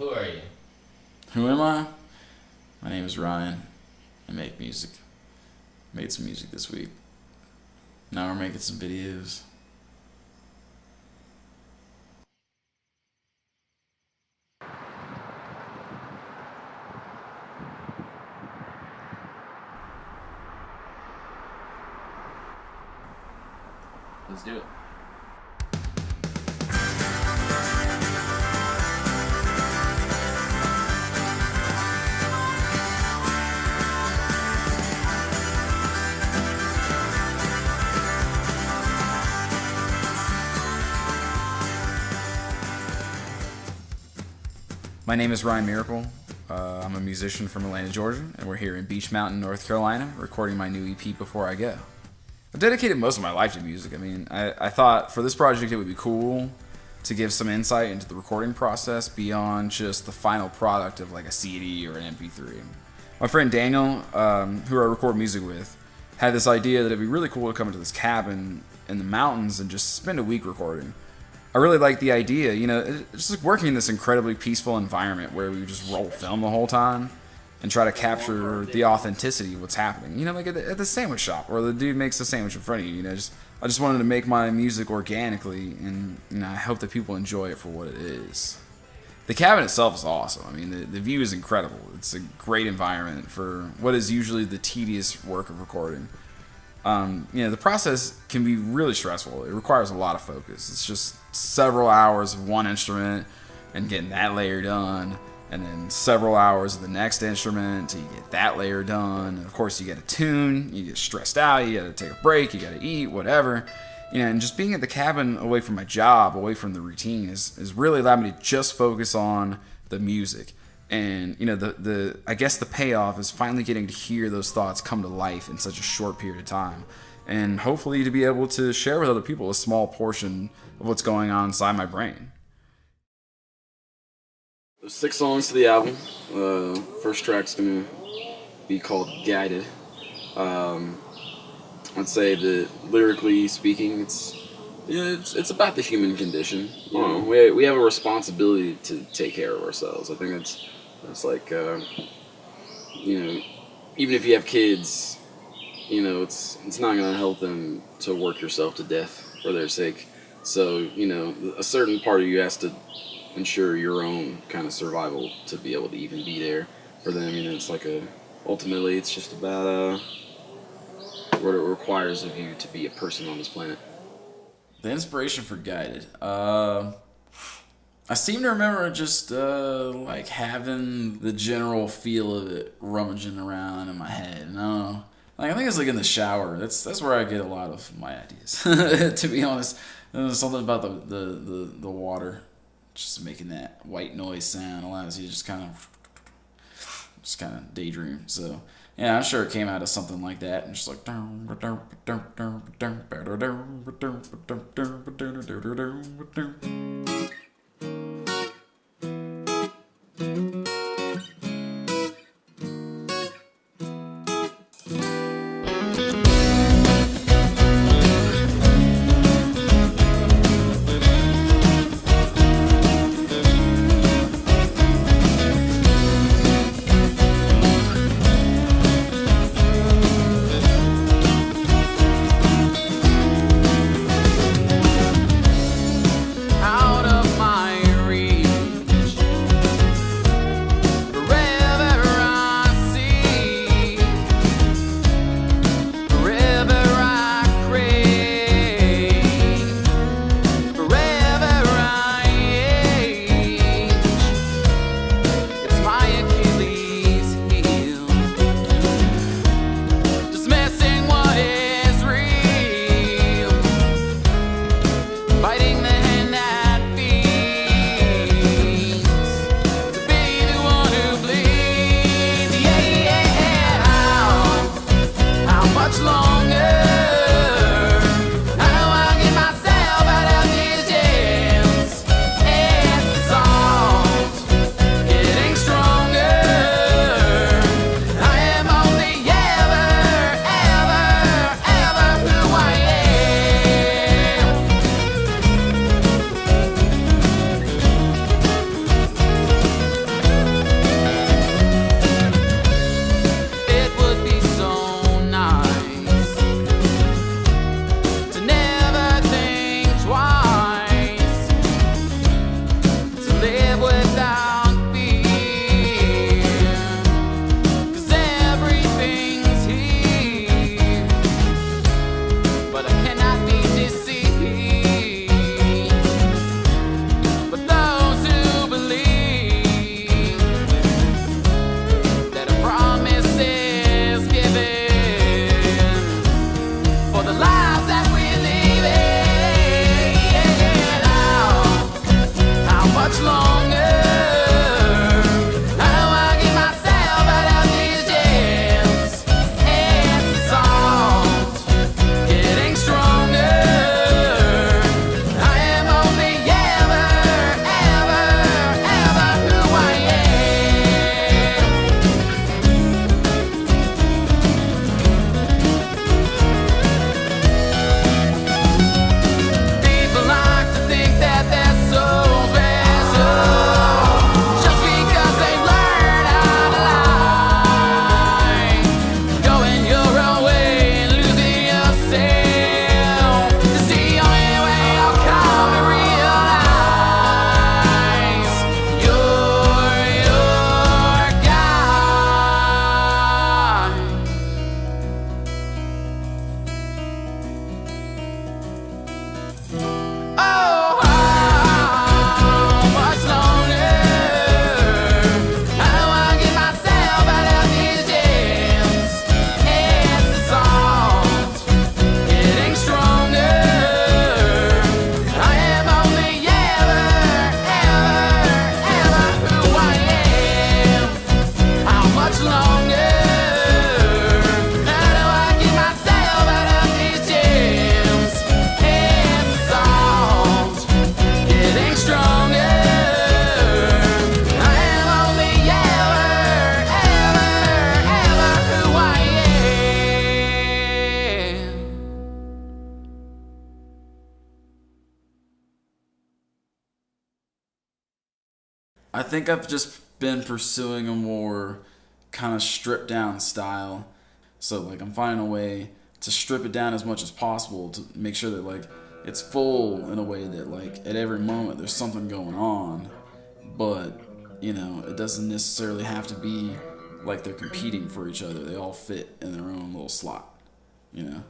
who are you? Who am I? My name is Ryan. I make music. Made some music this week. Now we're making some videos. Let's do it. My name is Ryan Miracle. I'm a musician from Atlanta, Georgia, and we're here in Beech Mountain, North Carolina, recording my new EP, Before I Go. I've dedicated most of my life to music. I mean, I thought for this project it would be cool to give some insight into the recording process beyond just the final product of like a CD or an MP3. My friend Daniel, who I record music with, had this idea that it'd be really cool to come into this cabin in the mountains and just spend a week recording. I really like the idea, you know, it's just like working in this incredibly peaceful environment where we just roll film the whole time and try to capture the authenticity of what's happening. You know, like at the sandwich shop where the dude makes a sandwich in front of you, you know, I just wanted to make my music organically, and you know, I hope that people enjoy it for what it is. The cabin itself is awesome. I mean, the view is incredible. It's a great environment for what is usually the tedious work of recording. You know, the process can be really stressful. It requires a lot of focus. It's just several hours of one instrument and getting that layer done, and then several hours of the next instrument till you get that layer done. And of course, you get a tune, you get stressed out, you gotta take a break, you gotta eat, whatever. You know, and just being at the cabin away from my job, away from the routine, is really allowed me to just focus on the music. And you know, I guess the payoff is finally getting to hear those thoughts come to life in such a short period of time, and hopefully to be able to share with other people a small portion of what's going on inside my brain. There's 6 songs to the album. First track's gonna be called "Guided." I'd say that lyrically speaking, it's about the human condition. You know, we have a responsibility to take care of ourselves. I think it's like, you know, even if you have kids, you know, it's not going to help them to work yourself to death for their sake. So, you know, a certain part of you has to ensure your own kind of survival to be able to even be there for them. You know, it's like ultimately it's just about what it requires of you to be a person on this planet. The inspiration for Guided. I seem to remember just like having the general feel of it rummaging around in my head. And I don't know. Like, I think it's like in the shower. That's where I get a lot of my ideas. To be honest, there's something about the water just making that white noise sound allows you to just kind of daydream. So yeah, I'm sure it came out of something like that, and just like out of for the lives that we're living. How much longer? How do I get myself out of these jams? It's the songs getting stronger. I am only ever, ever, ever who I am. People like to think that they're so special just because they learn how to lie. Going your own way and losing yourself is the only way I'll come to realize you're your guide. Oh, how much longer? How do I get myself out of these jams? It's the songs getting stronger. I am only ever, ever, ever who I am. How much longer? How do I get myself out of these jams? It's the songs getting stronger. I am only ever, ever, ever who I am. I think I've just been pursuing a more kind of stripped down style. So like I'm finding a way to strip it down as much as possible to make sure that like it's full in a way that like at every moment there's something going on, but you know, it doesn't necessarily have to be like they're competing for each other. They all fit in their own little slot, you know.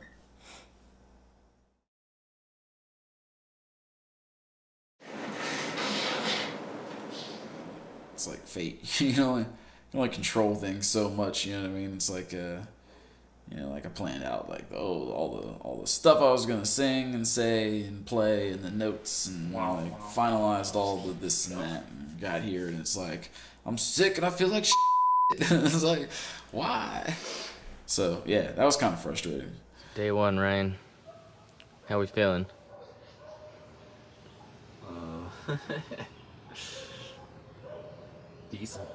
It's like fate. You know, you can only control things so much. You know what I mean? It's like, you know, like I planned out like all the stuff I was gonna sing and say and play and the notes and like finalized all the this and that and got here and it's like I'm sick and I feel like shit. It's like why? So yeah, that was kind of frustrating. Day one, Ryan. How we feeling? Decent.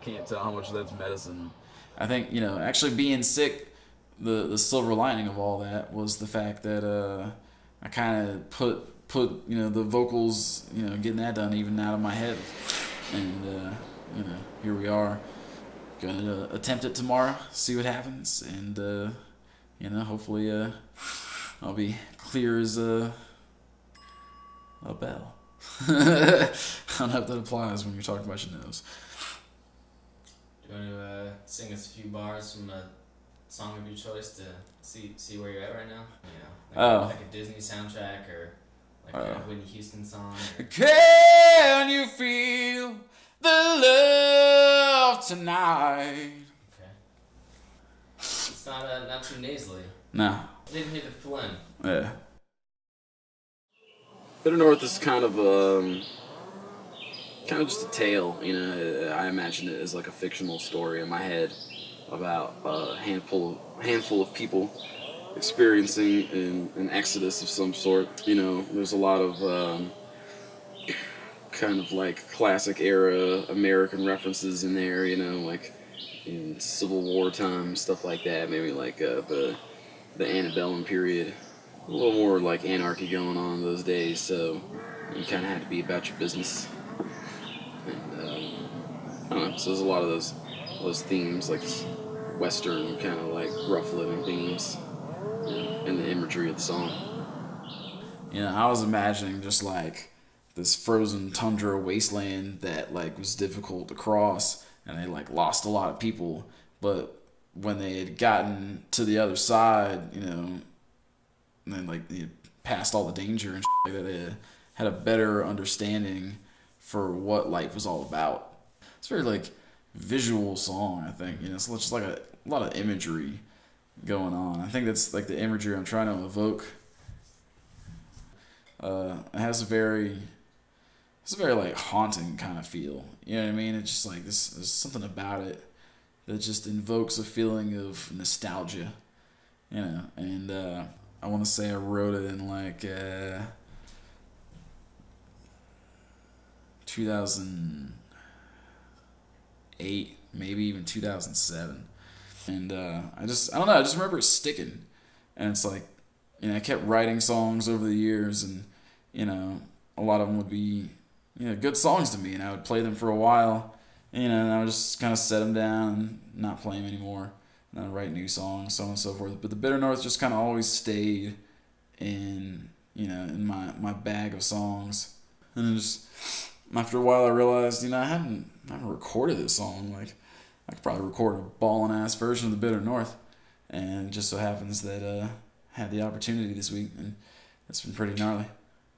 Can't tell how much that's medicine. I think, you know, actually being sick, the silver lining of all that was the fact that I kind of put you know the vocals, you know, getting that done even out of my head, and you know, here we are, gonna attempt it tomorrow, see what happens, and you know, hopefully I'll be clear as a bell. I don't know if that applies when you're talking about your nose. Do you want to sing us a few bars from a song of your choice to see where you're at right now? You know, like a Disney soundtrack or like a Whitney Houston song. Can you feel the love tonight? Okay. It's not too nasally. No. I didn't hear the phlegm. Yeah. Bitter North is kind of just a tale, you know. I imagine it as like a fictional story in my head about a handful of people experiencing an exodus of some sort. You know, there's a lot of kind of like classic era American references in there, you know, like in Civil War time, stuff like that. Maybe like the antebellum period. A little more like anarchy going on those days, so you kind of had to be about your business. And I don't know. So there's a lot of those themes, like Western kind of like rough living themes, you know, in the imagery of the song. You know, I was imagining just like this frozen tundra wasteland that like was difficult to cross, and they like lost a lot of people. But when they had gotten to the other side, you know, and then like they passed all the danger and shit like that, they had a better understanding for what life was all about. It's a very like visual song, I think. You know, it's just like a lot of imagery, going on. I think that's like the imagery I'm trying to evoke. It has a very like haunting kind of feel. You know what I mean? It's just like there's something about it that just invokes a feeling of nostalgia. You know, and I want to say I wrote it in like 2008, maybe even 2007. And I don't know, I just remember it sticking. And it's like, you know, I kept writing songs over the years, and, you know, a lot of them would be, you know, good songs to me, and I would play them for a while, you know, and I would just kind of set them down and not play them anymore, and then write new songs, so on and so forth. But the Bitter North just kind of always stayed in, you know, in my bag of songs. And then just after a while I realized, you know, I haven't recorded this song. Like, I could probably record a ballin' ass version of the Bitter North, and it just so happens that I had the opportunity this week, and it's been pretty gnarly.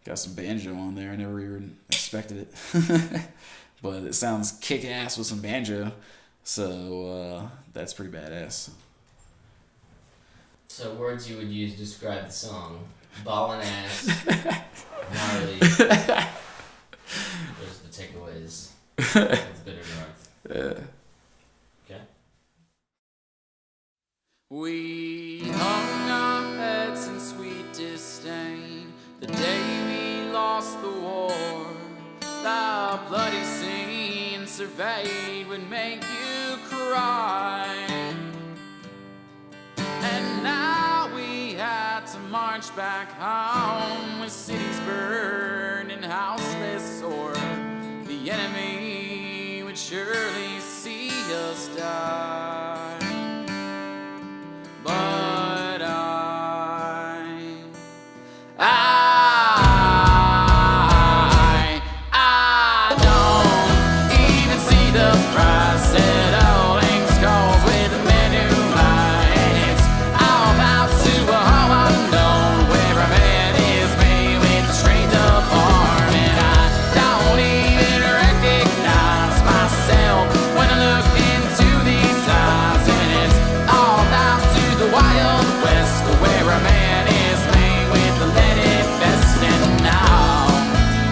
Got some banjo on there. I never even expected it. But it sounds kick-ass with some banjo, so that's pretty badass. So words you would use to describe the song: ballin' ass, gnarly. Those are the takeaways of the Bitter North. Yeah. Okay. We hung our heads in sweet disdain the day we lost the war. The bloody scene surveyed would make you cry. And now we had to march back home with cities burned and houseless, or the enemy would surely see us die. But I don't even see the price that holding skulls with many minds. I'm out to a home unknown where a man is made with the strength of arm, and I don't even recognize myself when I look into these eyes. And it's all down to the Wild West, where a man is made with the leaded vest. And now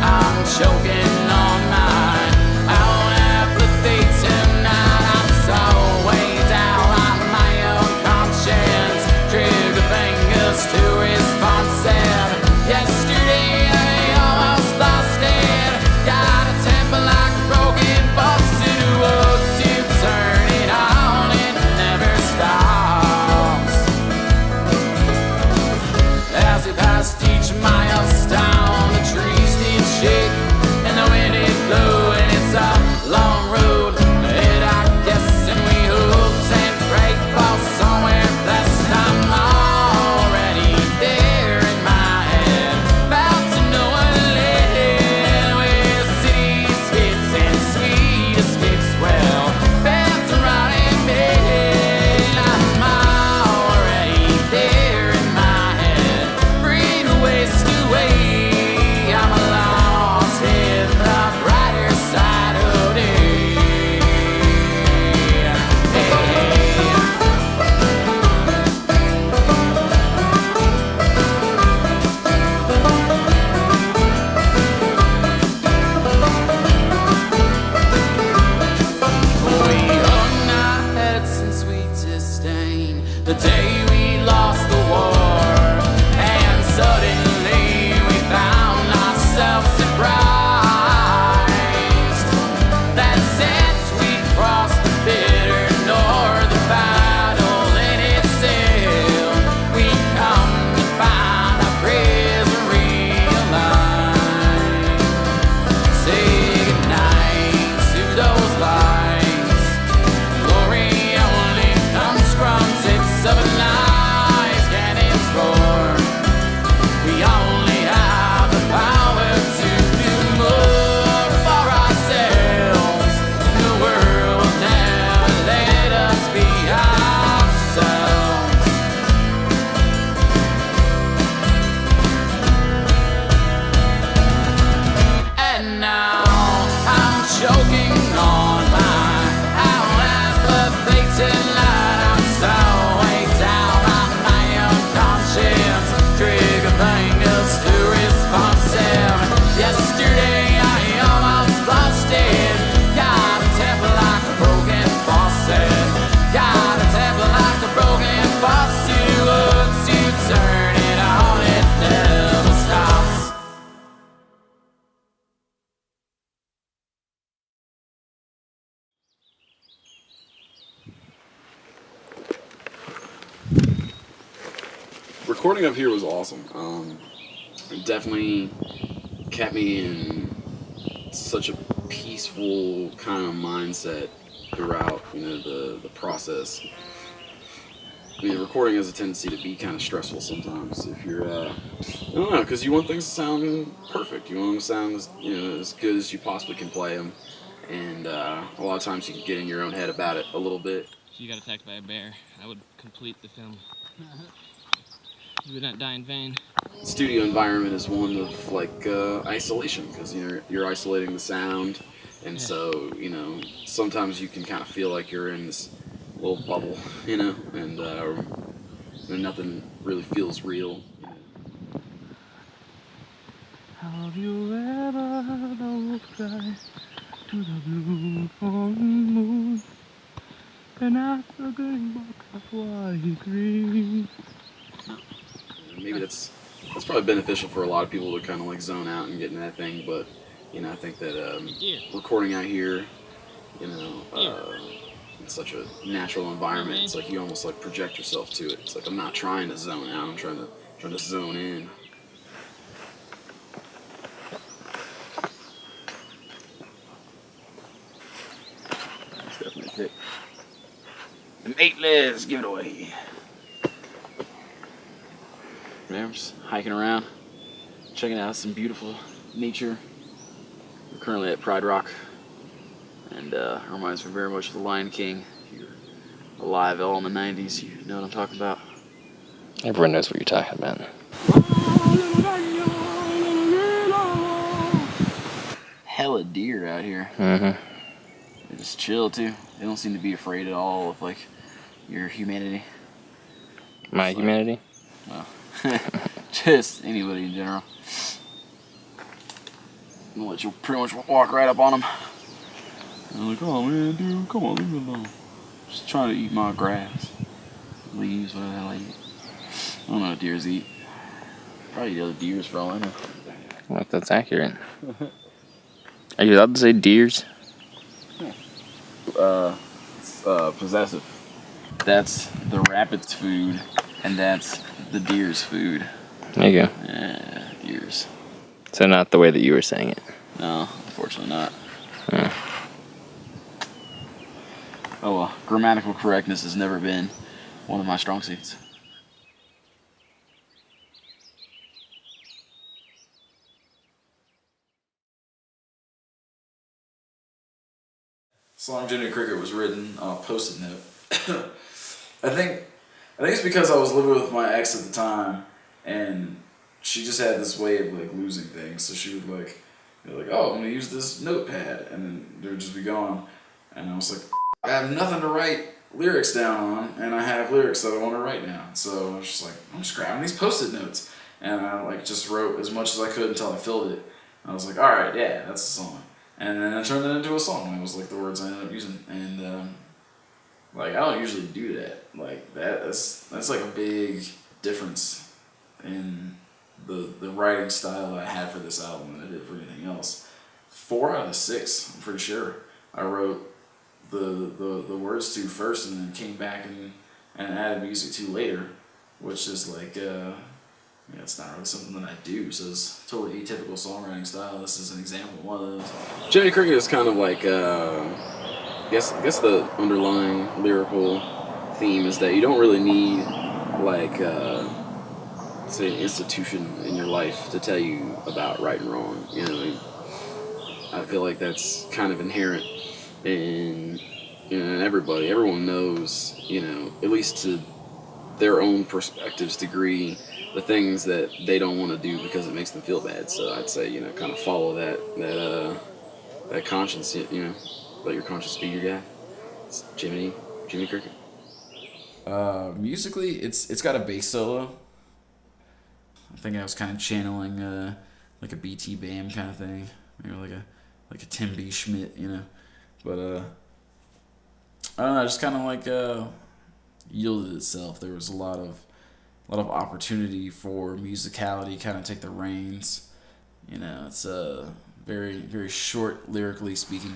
I'm choking on mine. I don't have the faith tonight. I'm so way down on my own conscience. Trigger fingers too responsive. Yesterday I almost lost it. Got a temper like a broken faucet. Woods to turn it on, it never stops. As we passed each milestone, the trees did shake and the wind it blew, and it's a long road ahead, I guess, and we hoped and prayed for somewhere blessed. I'm already there. recording up here was awesome. It definitely kept me in such a peaceful kind of mindset throughout, the process. I mean, recording has a tendency to be kind of stressful sometimes if you're, I don't know, because you want things to sound perfect. You want them to sound as good as you possibly can play them. And a lot of times you can get in your own head about it a little bit. If you got attacked by a bear, I would complete the film. You would not die in vain. Studio environment is one of isolation, because you're isolating the sound, and so sometimes you can kind of feel like you're in this little bubble, and nothing really feels real. Have you ever looked right to the blue moon and asked the green box why he green? Maybe that's probably beneficial for a lot of people to kind of zone out and get in that thing, but I think that recording out here, it's such a natural environment. It's like you almost project yourself to it. It's like I'm not trying to zone out. I'm trying to zone in. That's definitely a pick. And 8 lives, give it away. I'm just hiking around, checking out some beautiful nature. We're currently at Pride Rock, and it reminds me very much of The Lion King. If you're alive at all in the 90s, you know what I'm talking about. Everyone knows what you're talking about. Hella deer out here. Mm-hmm. They just chill too. They don't seem to be afraid at all of your humanity. My humanity? Well, just anybody in general. I'll let you pretty much walk right up on them. I'm like, oh man, dude, come on, leave me alone. Just trying to eat my grass, leaves, whatever the hell I eat. I don't know what deers eat. Probably eat other deers for all I know. I don't know if that's accurate. Are you allowed to say deers? It's possessive. That's the rabbit's food, and that's the deer's food. There you go. Yeah, deers. So not the way that you were saying it. No, unfortunately not. Yeah. Oh well, grammatical correctness has never been one of my strong suits. Song Jimmy Cricket was written on a post-it note. I think it's because I was living with my ex at the time, and she just had this way of losing things. So she would be like, oh, I'm gonna use this notepad, and then they would just be gone. And I was like, I have nothing to write lyrics down on, and I have lyrics that I want to write down. So I was just like, I'm just grabbing these post-it notes, and I just wrote as much as I could until I filled it. I was like, all right, yeah, that's a song. And then I turned it into a song. It was the words I ended up using, and I don't usually do that. That's a big difference in the writing style that I had for this album than I did for anything else. 4 out of 6, I'm pretty sure, I wrote the words to first, and then came back and added music to later, which is it's not really something that I do, so it's totally atypical songwriting style. This is an example of one of those. Jimmy Cricket is kind of I guess the underlying lyrical theme is that you don't really need say an institution in your life to tell you about right and wrong. I feel like that's kind of inherent in everybody. Everyone knows, at least to their own perspective's degree, the things that they don't want to do because it makes them feel bad. So I'd say, kind of follow that conscience, let your conscience be your guide. It's Jimmy Cricket. Musically, it's got a bass solo. I think I was kind of channeling a BT Bam kind of thing, maybe like a Tim B. Schmidt, But I don't know, just kind of yielded itself. There was a lot of opportunity for musicality kind of take the reins. It's very, very short lyrically speaking.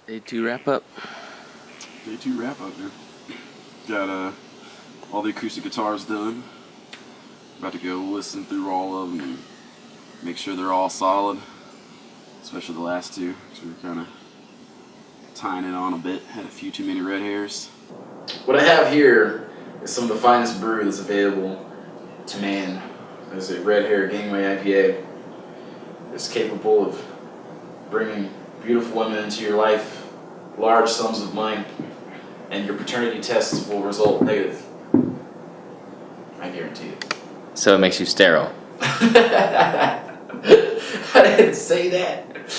Day 2 wrap up. Day 2 wrap up, man. Got all the acoustic guitars done. About to go listen through all of them and make sure they're all solid, especially the last two, because we were kind of tying it on a bit. Had a few too many red hairs. What I have here is some of the finest brew that's available to man. There's a Red Hair Gangway IPA. It's capable of bringing beautiful women into your life, large sums of money, and your paternity tests will result negative. I guarantee it. So it makes you sterile. I didn't say that.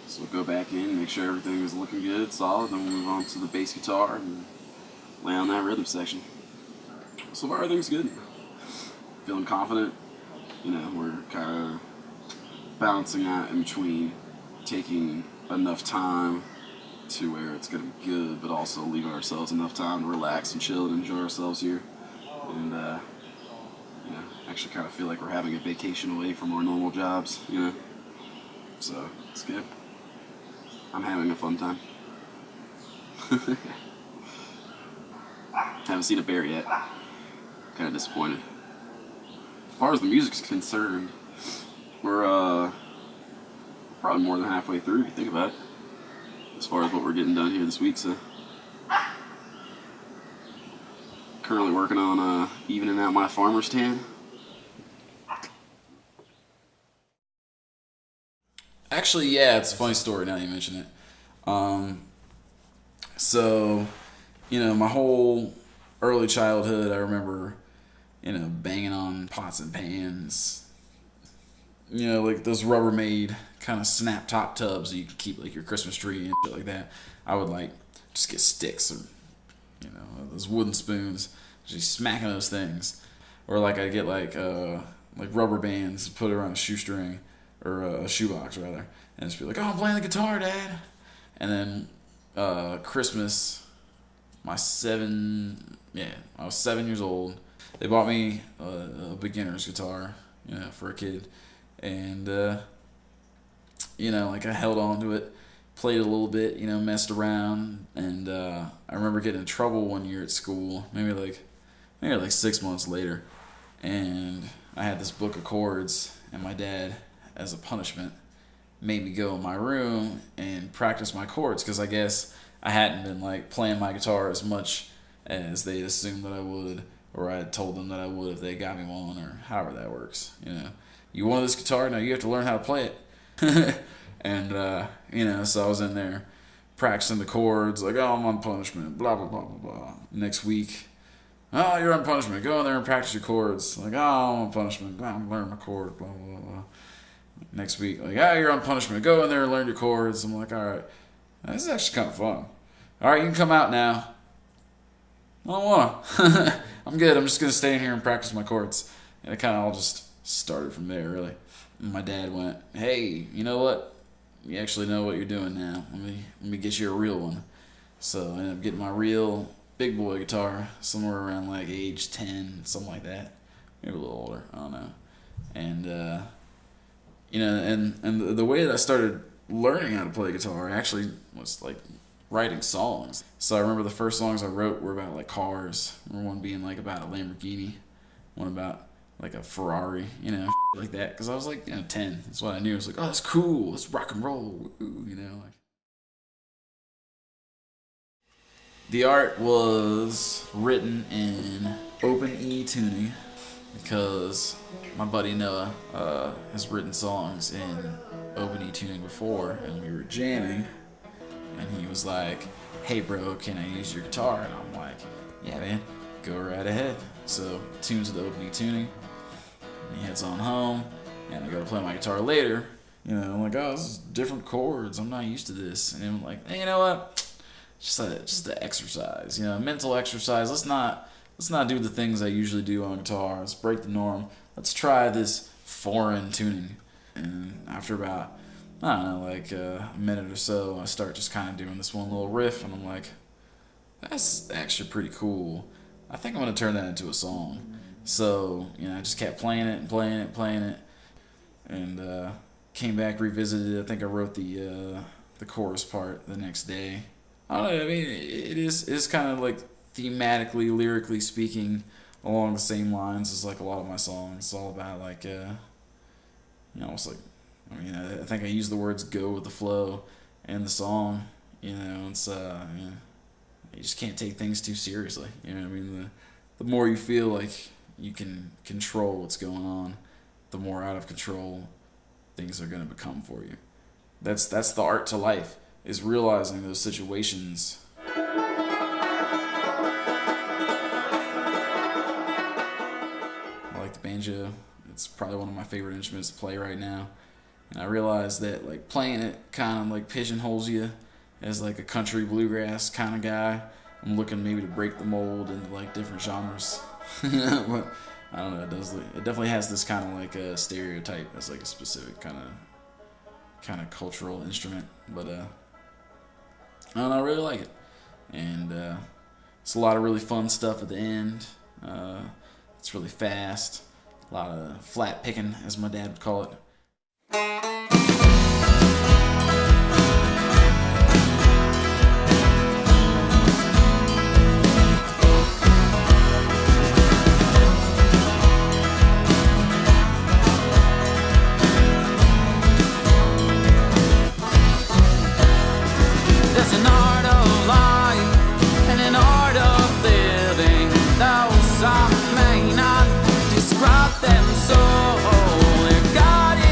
So we'll go back in, make sure everything is looking good, solid, then we'll move on to the bass guitar and lay on that rhythm section. So far, everything's good. Feeling confident. You know, we're kind of balancing out in between taking enough time to where it's going to be good, but also leaving ourselves enough time to relax and chill and enjoy ourselves here. And, you know, actually kind of feel like we're having a vacation away from our normal jobs, you know. So, it's good. I'm having a fun time. Haven't seen a bear yet. Kind of disappointed. As far as the music's concerned, we're probably more than halfway through if you think about it. As far as what we're getting done here this week, so currently working on evening out my farmer's tan. Actually, yeah, it's a funny story now you mention it. So, you know, my whole early childhood, I remember, you know, banging on pots and pans. You know, like those Rubbermaid kind of snap top tubs that you can keep like your Christmas tree and shit like that. I would like just get sticks or, you know, those wooden spoons, just smacking those things. Or like I'd get like rubber bands, put it around a shoestring or a shoebox rather, and just be like, "Oh, I'm playing the guitar, Dad." And then Christmas, I was 7 years old. They bought me a beginner's guitar, you know, for a kid. And, you know, like I held on to it, played a little bit, you know, messed around. And I remember getting in trouble one year at school, maybe like 6 months later. And I had this book of chords, and my dad, as a punishment, made me go in my room and practice my chords, because I guess I hadn't been like playing my guitar as much as they'd assumed that I would, or I had told them that I would if they got me one, or however that works. You know, you want this guitar, now you have to learn how to play it. And you know, so I was in there practicing the chords, like, "Oh, I'm on punishment, blah blah blah blah blah." Next week, "Oh, you're on punishment, go in there and practice your chords." Like, "Oh, I'm on punishment, I'm learning my chords, blah blah blah." Next week, like, "Ah, you're on punishment, go in there and learn your chords." I'm like, "All right, this is actually kind of fun. All right, you can come out now." "I don't want to." "I'm good, I'm just going to stay in here and practice my chords." And it kind of all just started from there, really. And my dad went, "Hey, you know what? You actually know what you're doing now. Let me get you a real one." So I ended up getting my real big boy guitar somewhere around like age 10, something like that. Maybe a little older, I don't know. And, you know, and the way that I started learning how to play guitar actually was like writing songs. So I remember the first songs I wrote were about like cars. I remember one being like about a Lamborghini, one about like a Ferrari, you know, like that. Because I was like, you know, 10. That's what I knew. I was like, "Oh, that's cool. Let's rock and roll." Ooh, you know. Like. The art was written in open E tuning because my buddy Noah has written songs in open E tuning before, and we were jamming, and he was like, "Hey bro, can I use your guitar?" And I'm like, "Yeah man, go right ahead." So tunes with open E tuning, and he heads on home, and I go to play my guitar later. You know, I'm like, "Oh, this is different chords. I'm not used to this." And I'm like, "Hey, you know what? Just an exercise, you know, a mental exercise. Let's not do the things I usually do on guitar. Let's break the norm. Let's try this foreign tuning." And after about, I don't know, like a minute or so, I start just kind of doing this one little riff, and I'm like, "That's actually pretty cool. I think I'm gonna turn that into a song." So, you know, I just kept playing it and playing it and playing it, and came back, revisited it. I think I wrote the the chorus part the next day. I don't know. I mean, it's kind of like thematically, lyrically speaking, along the same lines as like a lot of my songs. It's all about like, almost like, I mean, I think I use the words "go with the flow" in the song. It's you just can't take things too seriously. I mean, the more you feel like you can control what's going on, the more out of control things are going to become for you. That's the art to life, is realizing those situations. I like the banjo. It's probably one of my favorite instruments to play right now. And I realize that like playing it kind of like pigeonholes you as like a country bluegrass kind of guy. I'm looking maybe to break the mold into like different genres. But I don't know. It definitely has this kind of like a stereotype as like a specific kind of cultural instrument. But I don't know. I really like it, and it's a lot of really fun stuff at the end. It's really fast. A lot of flat picking, as my dad would call it. There's an art of life and an art of living. Those I may not describe them so. They're guided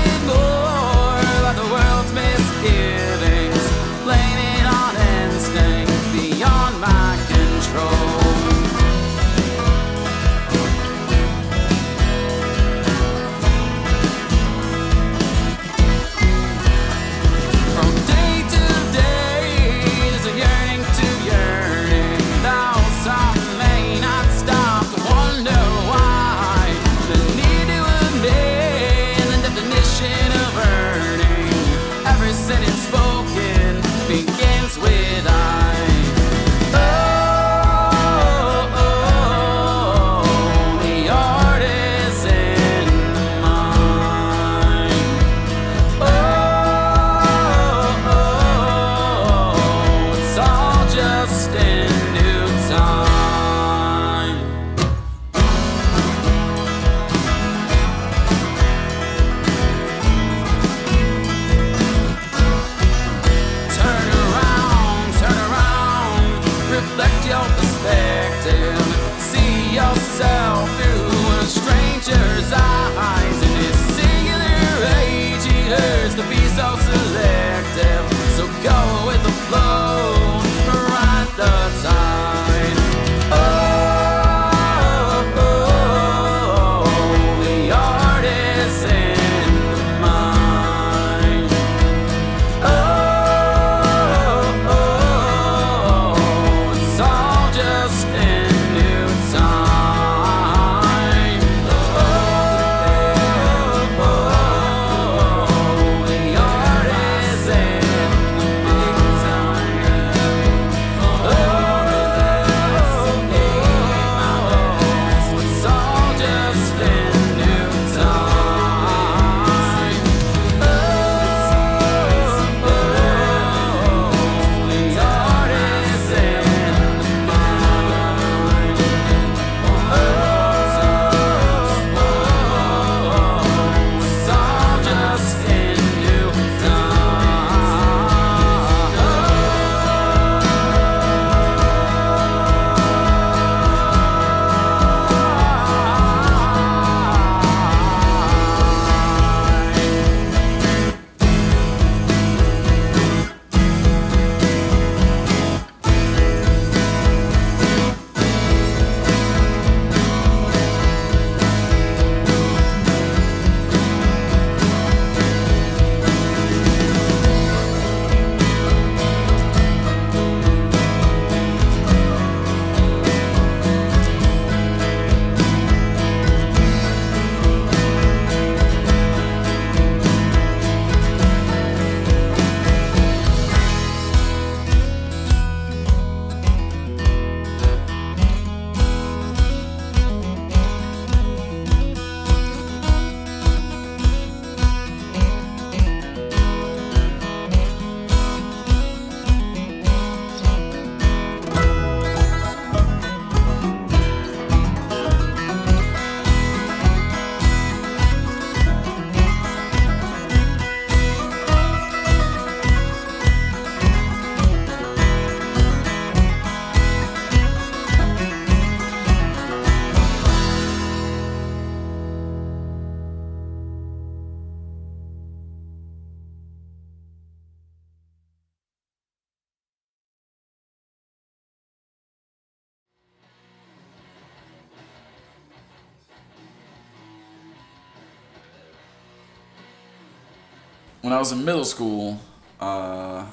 when I was in middle school, I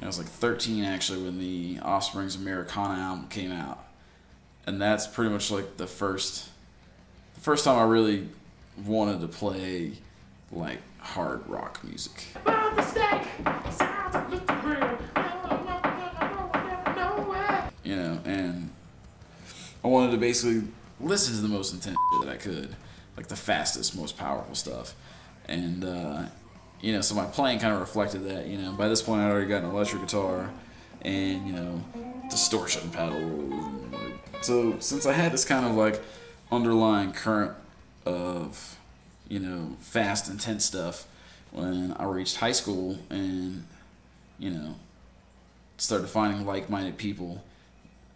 was like 13 actually when the Offspring's Americana album came out, and that's pretty much like the first time I really wanted to play like hard rock music. You know, and I wanted to basically listen to the most intense shit that I could, like the fastest, most powerful stuff. And, you know, so my playing kind of reflected that, you know. By this point, I'd already got an electric guitar and, you know, distortion pedal. So since I had this kind of like underlying current of, you know, fast, intense stuff, when I reached high school and, you know, started finding like-minded people,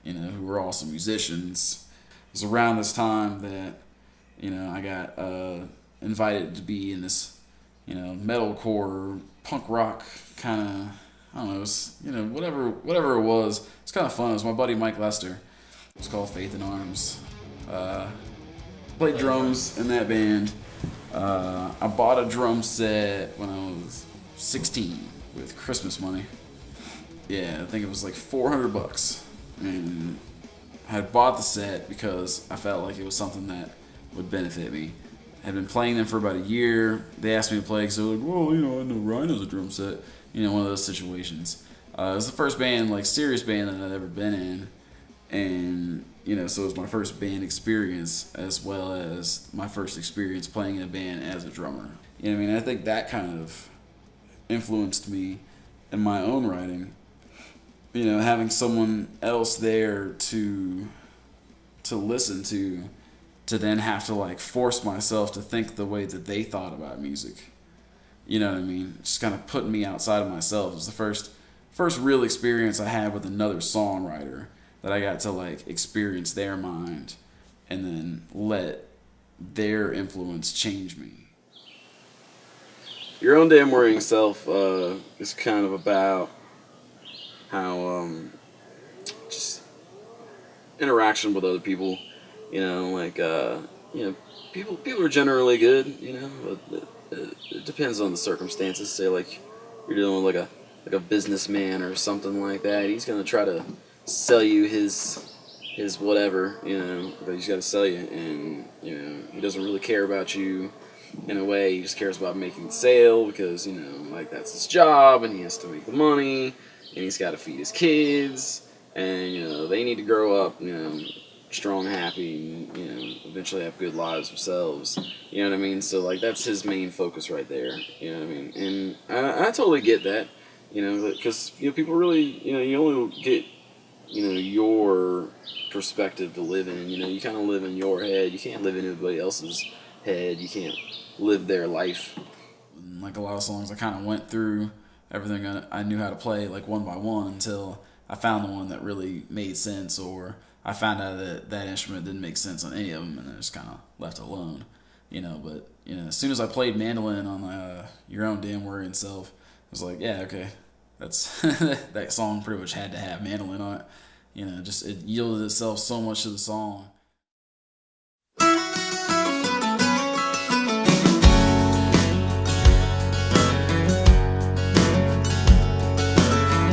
you know, who were also musicians, it was around this time that, you know, I got invited to be in this, you know, metalcore, punk rock kind of, I don't know, it was, you know, whatever it was. It's kind of fun. It was my buddy Mike Lester. It was called Faith in Arms. Played drums in that band. I bought a drum set when I was 16 with Christmas money. Yeah, I think it was like $400. And I had bought the set because I felt like it was something that would benefit me. I had been playing them for about a year. They asked me to play because they were like, well, you know, I know Ryan has a drum set. You know, one of those situations. It was the first band, like serious band that I'd ever been in. And, you know, so it was my first band experience as well as my first experience playing in a band as a drummer. You know what I mean? I think that kind of influenced me in my own writing. You know, having someone else there to listen to then have to like force myself to think the way that they thought about music. You know what I mean? Just kind of putting me outside of myself. It was the first real experience I had with another songwriter that I got to like experience their mind and then let their influence change me. Your Own Damn Worrying Self is kind of about how just interaction with other people, you know, like you know, people are generally good, you know, but it depends on the circumstances. Say like you're dealing with like a businessman or something like that. He's gonna try to sell you his whatever, you know, but he's got to sell you, and you know he doesn't really care about you in a way. He just cares about making the sale because, you know, like that's his job and he has to make the money and he's got to feed his kids, and you know they need to grow up, you know, strong, happy, and, you know, eventually have good lives themselves. You know what I mean? So like that's his main focus right there. You know what I mean? And I totally get that. You know, because you know people really, you know, you only get, you know, your perspective to live in. You know, you kind of live in your head. You can't live in anybody else's head. You can't live their life. Like a lot of songs, I kind of went through everything I knew how to play like one by one until I found the one that really made sense, or I found out that that instrument didn't make sense on any of them, and then just kind of left it alone. You know, but you know, as soon as I played mandolin on Your Own Damn Worrying Self, I was like, yeah, okay, that's that song pretty much had to have mandolin on it. You know, just it yielded itself so much to the song.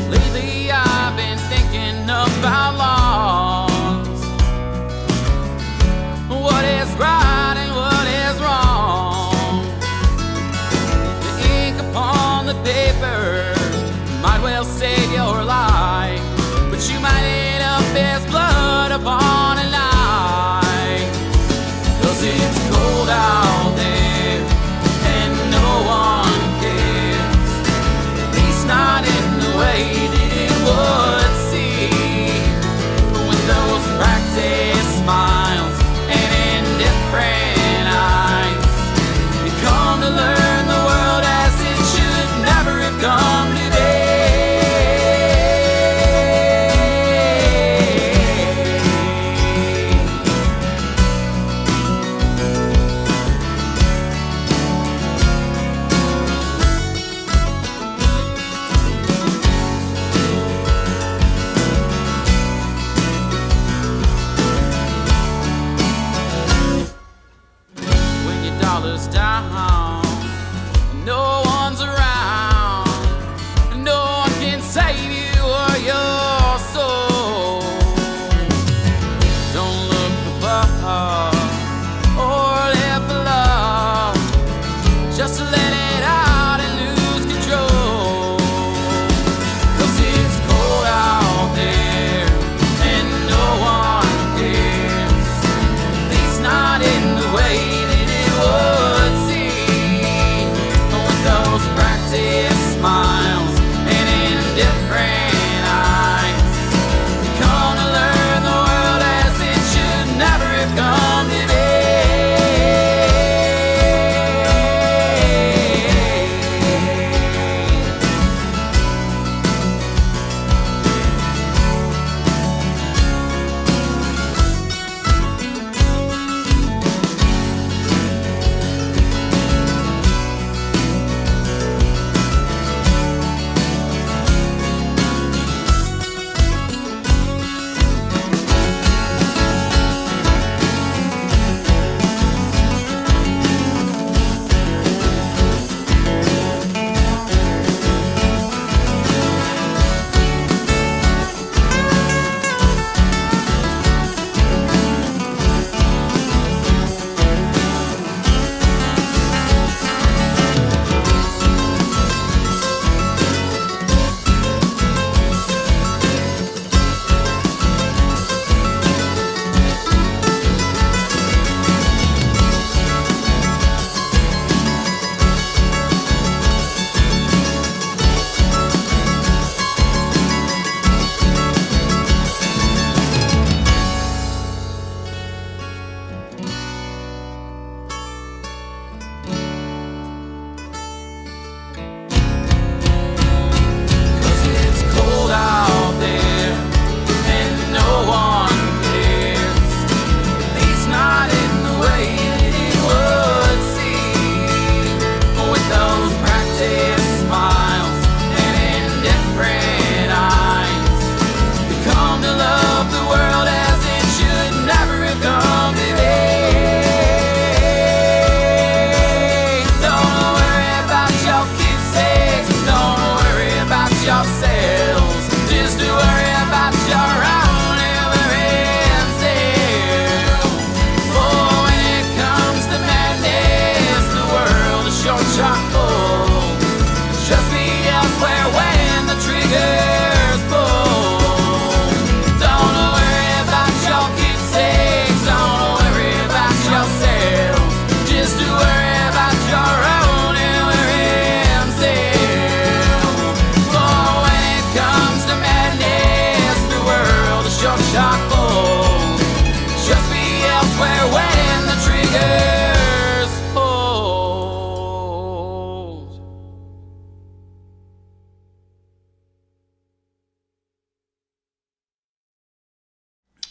Lately I've been thinking about laws. What is right and what is wrong? The ink upon the paper might well save your life, but you might end up as blood upon a knife. 'Cause it's cold out there and no one cares, at least not in the way that it would seem. With those practiced smiles and indifferent eyes, you come to learn the world as it should never have come to be. When your dollar's down, no one's around,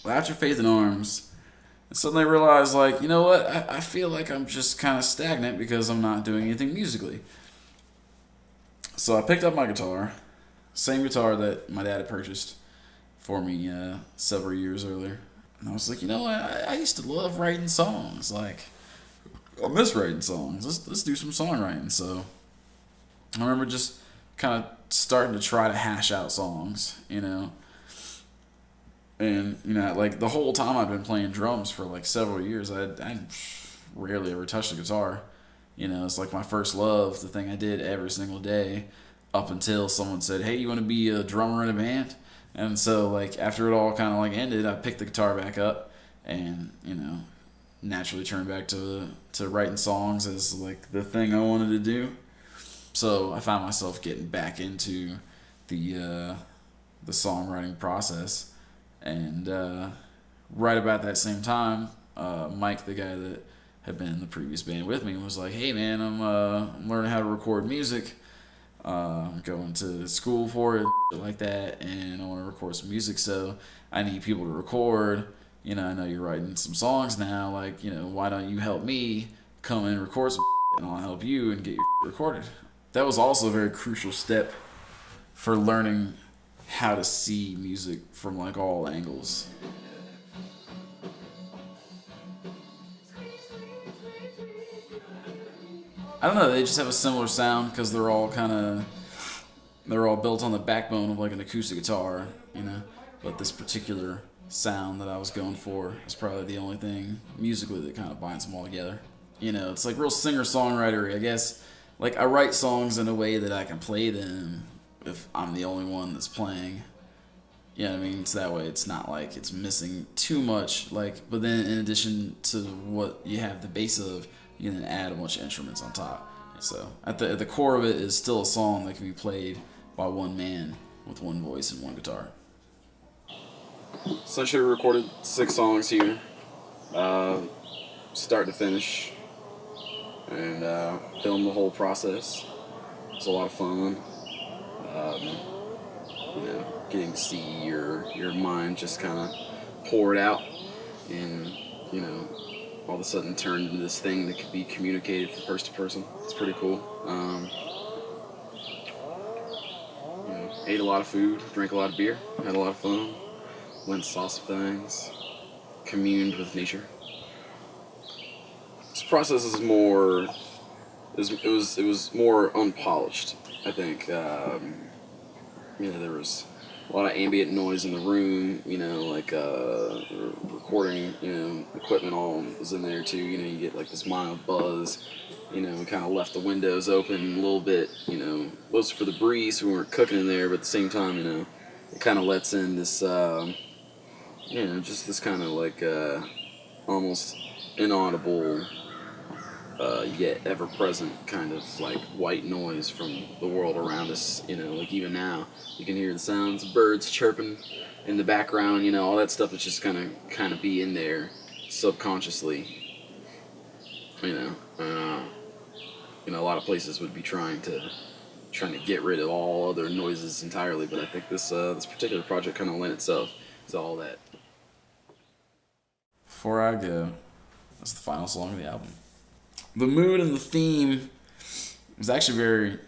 after Faith in Arms, and suddenly I realized, like, you know what? I feel like I'm just kind of stagnant because I'm not doing anything musically. So I picked up my guitar, same guitar that my dad had purchased for me several years earlier. And I was like, you know what? I used to love writing songs. Like, I miss writing songs. Let's do some songwriting. So I remember just kind of starting to try to hash out songs, you know. And, you know, like the whole time I've been playing drums for like several years, I rarely ever touched the guitar. You know, it's like my first love, the thing I did every single day up until someone said, hey, you want to be a drummer in a band? And so, like, after it all kind of, like, ended, I picked the guitar back up and, you know, naturally turned back to writing songs as, like, the thing I wanted to do. So I found myself getting back into the songwriting process. And right about that same time, Mike, the guy that had been in the previous band with me, was like, hey, man, I'm learning how to record music. I'm going to school for it, like that, and I want to record some music, so I need people to record. You know, I know you're writing some songs now, like, you know, why don't you help me come and record some and I'll help you and get your recorded. That was also a very crucial step for learning how to see music from, like, all angles. I don't know, they just have a similar sound because they're all built on the backbone of like an acoustic guitar, you know. But this particular sound that I was going for is probably the only thing musically that kind of binds them all together. You know, it's like real singer-songwriter, I guess. Like, I write songs in a way that I can play them if I'm the only one that's playing. You know what I mean? So that way it's not like it's missing too much. Like, but then in addition to what you have the bass of, you can add a bunch of instruments on top. So at the core of it is still a song that can be played by one man with one voice and one guitar. Essentially, we recorded 6 songs here, start to finish, and filmed the whole process. It was a lot of fun. You know, getting to see your mind just kind of pour it out, and you know, all of a sudden turned into this thing that could be communicated from person to person. It's pretty cool. You know, ate a lot of food, drank a lot of beer, had a lot of fun, went and saw some things, communed with nature. This process is more. It was more unpolished, I think. You know, there was a lot of ambient noise in the room, you know, like recording, you know, equipment all was in there too. You know, you get like this mild buzz. You know, we kind of left the windows open a little bit, you know, mostly for the breeze, so we weren't cooking in there, but at the same time, you know, it kind of lets in this, you know, just this kind of like almost inaudible, yet ever-present kind of like white noise from the world around us. You know, like even now you can hear the sounds of birds chirping in the background. You know, all that stuff is just kind of be in there subconsciously. You know, a lot of places would be trying to get rid of all other noises entirely, but I think this particular project kind of lent itself to all that. Before I Go, that's the final song of the album. The mood and the theme was actually very,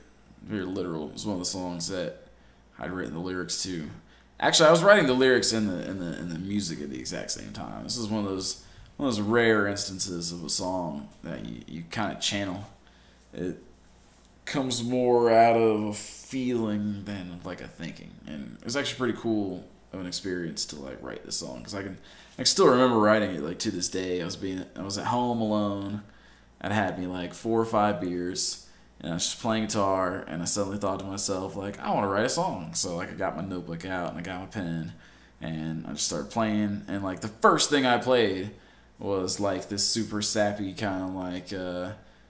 very literal. It was one of the songs that I'd written the lyrics to. Actually, I was writing the lyrics and the music at the exact same time. This is one of those rare instances of a song that you kind of channel. It comes more out of a feeling than like a thinking, and it was actually pretty cool of an experience to like write this song because I can still remember writing it like to this day. I was at home alone. I'd had me like 4 or 5 beers, and I was just playing guitar, and I suddenly thought to myself, like, I want to write a song. So like I got my notebook out and I got my pen, and I just started playing, and like the first thing I played was like this super sappy kind of like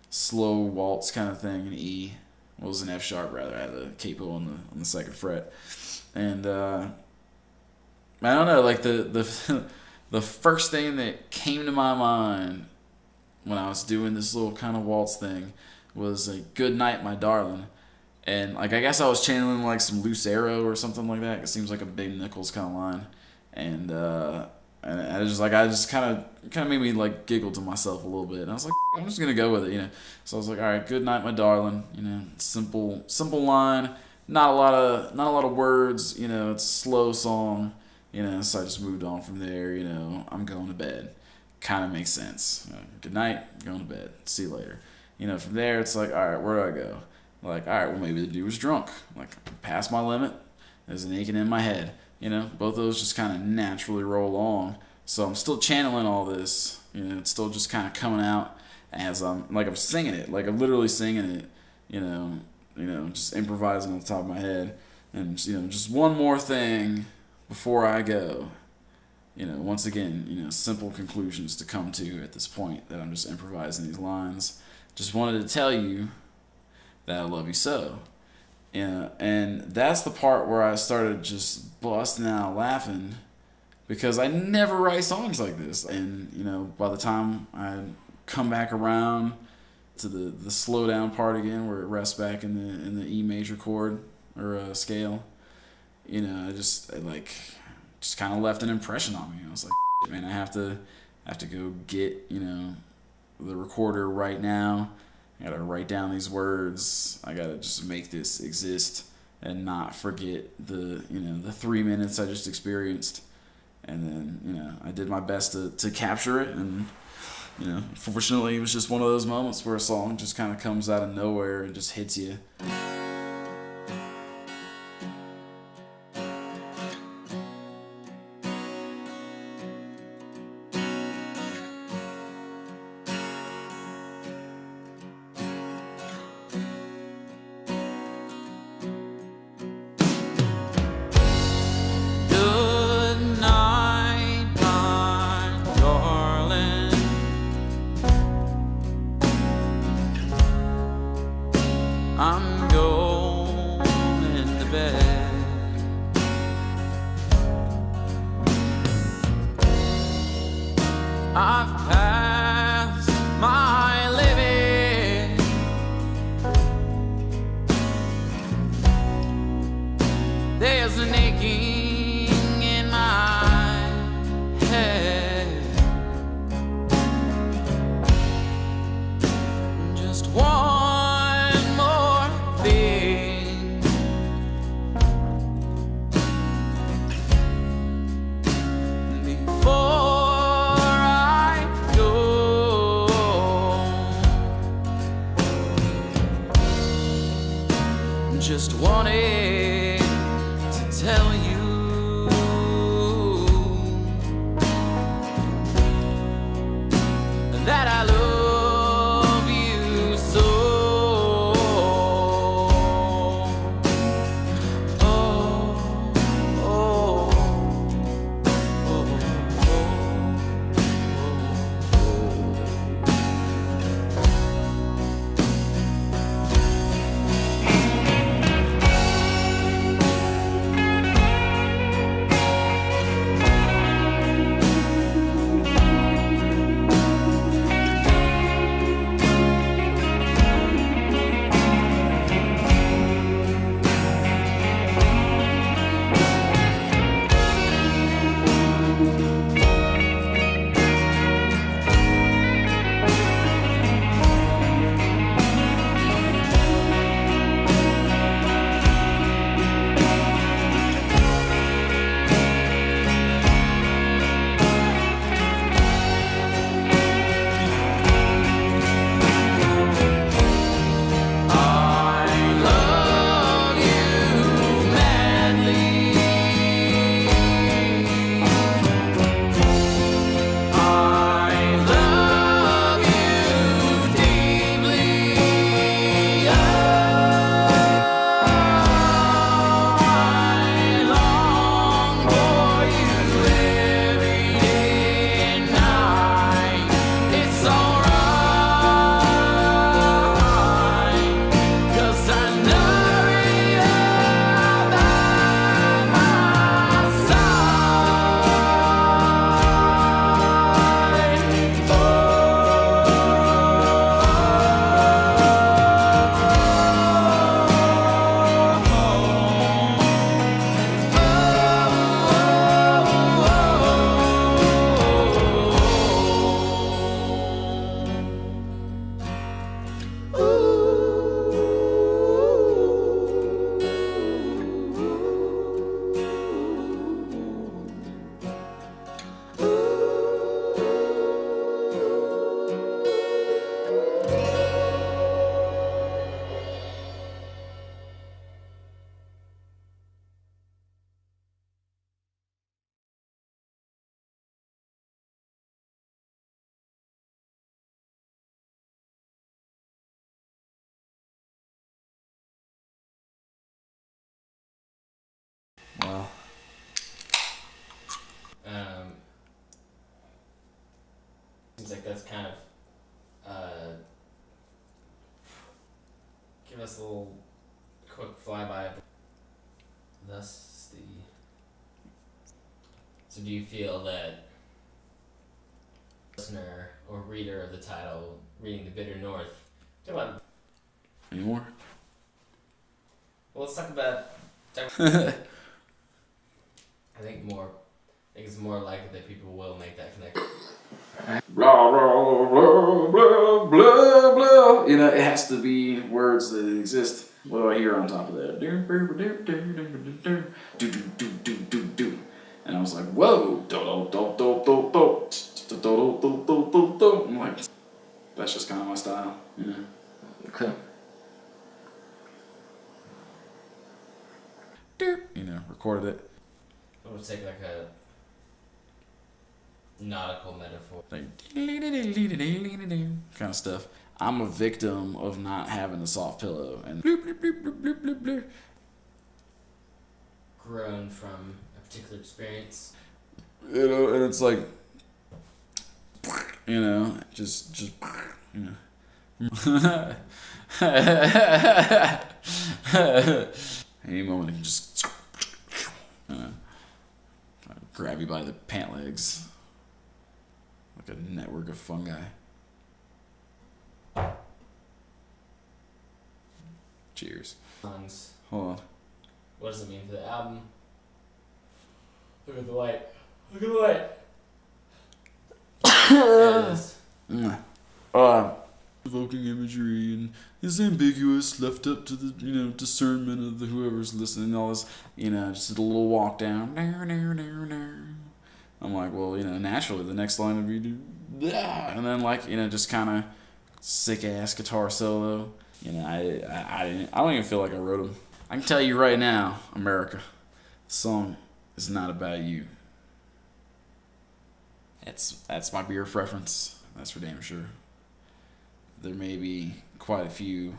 slow waltz kind of thing in E. Well, it was an F sharp rather. I had a capo on the 2nd fret, and I don't know, like the the first thing that came to my mind when I was doing this little kind of waltz thing was like, "Good night, my darling." And like, I guess I was channeling like some Loose Arrow or something like that. It seems like a Big Nichols kind of line. And and I just kind of made me like giggle to myself a little bit. And I was like, I'm just gonna go with it, you know. So I was like, all right, good night, my darling. You know, simple line, not a lot of words. You know, it's a slow song. You know, so I just moved on from there. You know, I'm going to bed. Kind of makes sense. Good night, going to bed. See you later. You know, from there it's like, all right, where do I go? Like, all right, well maybe the dude was drunk. Like, past my limit. There's an aching in my head. You know, both of those just kind of naturally roll along. So I'm still channeling all this. You know, it's still just kind of coming out as I'm singing it. Like I'm literally singing it. You know, just improvising on the top of my head. And you know, just one more thing before I go. You know, once again, you know, simple conclusions to come to at this point that I'm just improvising these lines. Just wanted to tell you that I love you so. Yeah, and that's the part where I started just busting out laughing because I never write songs like this. And, you know, by the time I come back around to the slow down part again where it rests back in the E major chord or scale, you know, I just kind of left an impression on me. I was like, man, I have to go get, you know, the recorder right now. I gotta write down these words. I gotta just make this exist and not forget the 3 minutes I just experienced. And then, you know, I did my best to capture it. And, you know, fortunately it was just one of those moments where a song just kind of comes out of nowhere and just hits you. I'm going to bed. I've passed my living. There's an aching in my head. Just one more thing. Before I go, just wanted to tell you that I love you so. Oh, oh, Wow. Seems like that's kind of give us a little quick flyby. Thus the. So do you feel that listener or reader of the title, reading The Bitter North, talk about Any more? well, let's talk about. I think it's more likely that people will make that connection. Blah, blah, blah, blah, blah, blah. You know, it has to be words that exist. What do I hear on top of that? And I was like, whoa. I'm like, that's just kind of my style. You know? Okay. You know, recorded it. It would take like a nautical metaphor. Like, kind of stuff. I'm a victim of not having a soft pillow. And Grown from a particular experience. you know, and it's like, you know, just you know. Any moment it can just grab you by the pant legs like a network of fungi. Cheers. Songs. Hold on. What does it mean for the album? Look at the light. Look at the light. There it is. Evoking imagery and is ambiguous, left up to the, you know, discernment of the whoever's listening. All this, you know, just a little walk down. I'm like, well, you know, naturally the next line would be, and then like, you know, just kind of sick ass guitar solo. You know, I don't even feel like I wrote them. I can tell you right now, America, the song is not about you. That's my beer preference. That's for damn sure. There may be quite a few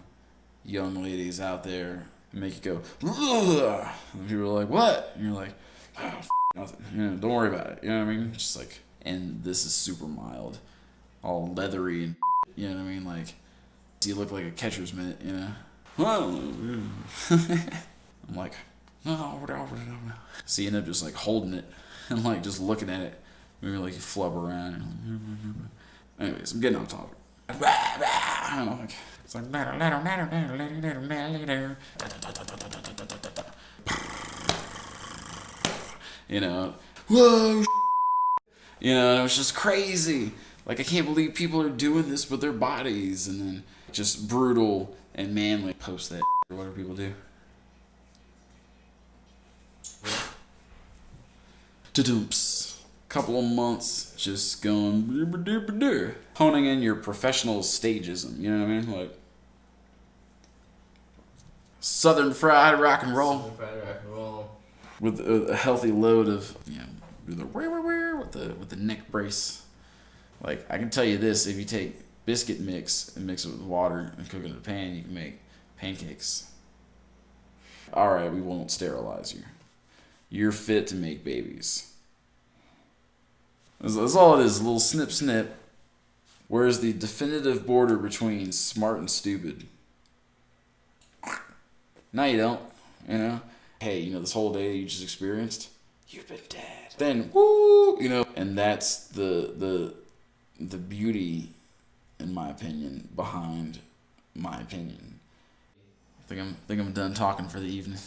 young ladies out there who make you go, ugh! And people are like, what? And you're like, oh, nothing. You know, don't worry about it. You know what I mean? Just like, and this is super mild, all leathery and you know what I mean? Like, you look like a catcher's mitt, you know? I'm like, no. So you end up just like holding it and like just looking at it. Maybe like you flub around. Anyways, I'm getting off topic. I don't know, like, it's like you know, whoa, you know, it was just crazy. Like, I can't believe people are doing this with their bodies, and then just brutal and manly. Post that or whatever people do. Ta-doops. Couple of months just going honing in your professional stagism, you know what I mean? Like Southern fried rock and roll. Southern fried rock and roll. With a healthy load of, you know, with the neck brace. Like, I can tell you this, if you take biscuit mix and mix it with water and cook it in a pan, you can make pancakes. Alright, we won't sterilize you. You're fit to make babies. That's all it is, a little snip snip. Where's the definitive border between smart and stupid? No, you don't, you know? Hey, you know, this whole day you just experienced, you've been dead. Then, woo, you know, and that's the beauty, in my opinion, behind my opinion. I think I'm done talking for the evening.